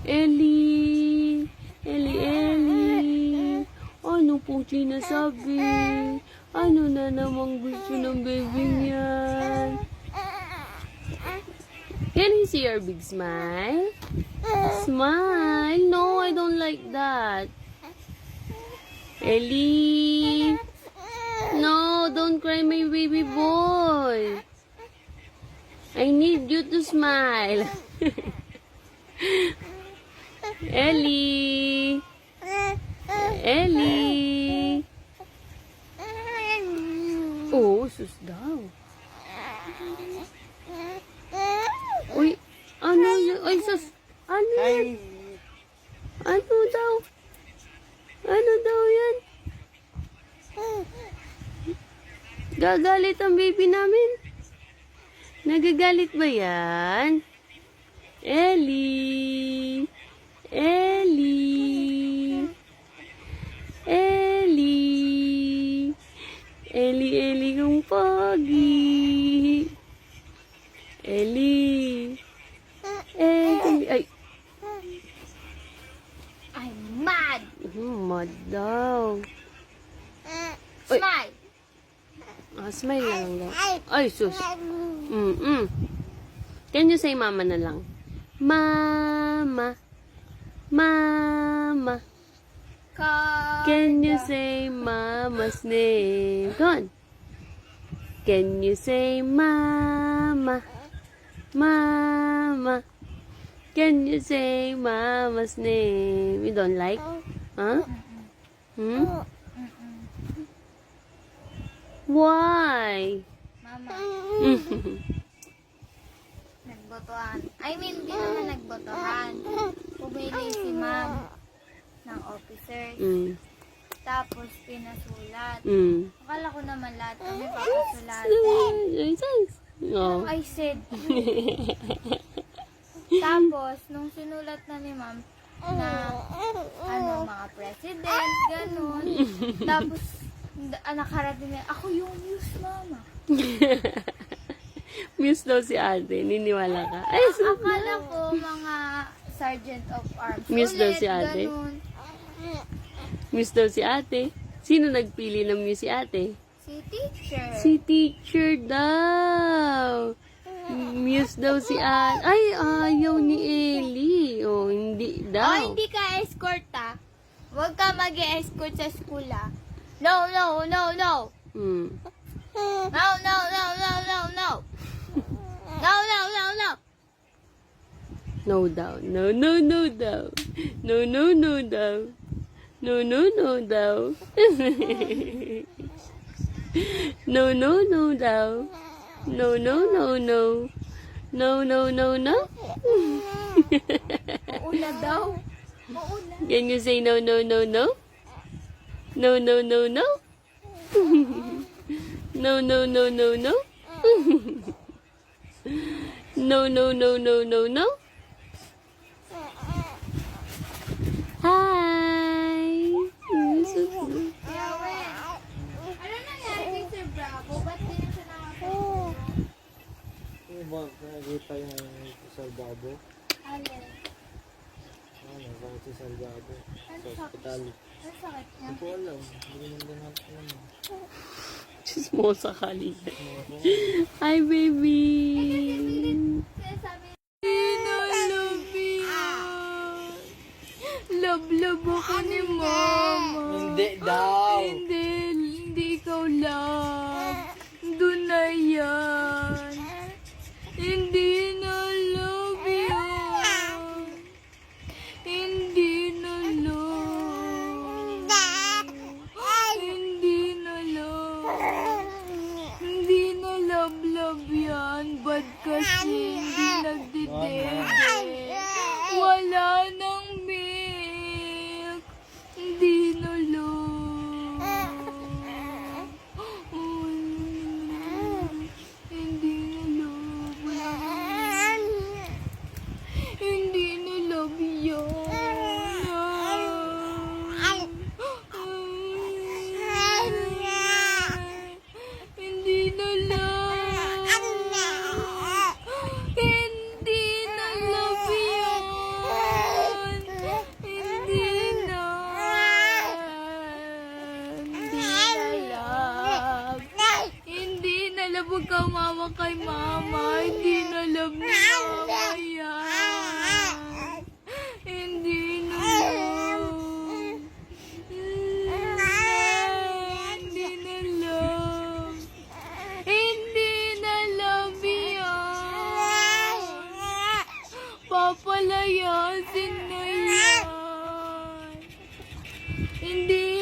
Ellie! Ellie, Ellie! Ano pong sinasabi? Ano na namang gusto ng baby niyan? Can you see your big smile? Smile! No, I don't like that. Ellie! No, don't cry, my baby boy. I need you to smile. Ellie! Ellie! Oh, sus daw. Uy, ano yun? Ay, sus. Ano yan? Ano daw? Ano daw yan? Gagalit ang baby namin. Nagagalit ba yan? Ellie! Ellie! Ellie! Ellie, Ellie kong pogi. Ellie! Ellie! Ay! I'm mad! Mad daw. Uy. Smile! Smile na lang daw. Ay, sus. Can you say mama na lang? Mama. Mama. Can you say mama's name? Go on. Can you say mama? Mama. Can you say mama's name? You don't like? Huh? Why? Mama. Nagbotohan. I mean, di naman nagbotohan. Pumili si ma'am ng officers. Tapos pinasulat. Akala ko naman lahat kami papasulat. Oh. I said. Tapos, nung sinulat na ni ma'am na mga president, ganun. Tapos, nakarating niya, ako yung muse, mama. Muse daw si ate. Niniwala ka? Ay, Akala ko mga sergeant of arms. Muse daw si ate. Ganun. Muse daw si ate. Sino nagpili ng muse si ate? Si teacher. Si teacher daw. Muse daw si ate. Ay, ayaw ni Ellie. Oh, hindi daw. Oh, hindi ka escort, ah. Huwag ka mag-escort sa school, ah. No, no, no, no. No, no, no, no, no, no. No, no, no, no. No daw. No, no, no daw. No, no, no daw. No, no, no daw. No, no, no daw. No, no, no, no. No, no, no, no. Mauna daw. Mauna. Can you say no, no, no, no? No, no, no, no. No, no, no, no, no. No, no, no, no, no, no. Hi. Yawen. Ano nangyari kay Sir Bravo? Ba't di na siya nakapagod? Ano ba? Nakikita yung Salgado? Alin? Ano? Bakit si Salgado? Sa ospital. Ano sakit niya? Hindi ko alam. Hindi naman din natin alam. Chismosa ka liya. Hi, baby. Sinasabi Love ako ni mama. Hindi daw. Hindi ikaw love. Doon na yan. Hindi na love yan. Hindi na love. Hindi na love. Hindi na love yan. Bad kasi hindi nagdidede. Wala nang milk. Hindi na love. palayasin na yan. Hindi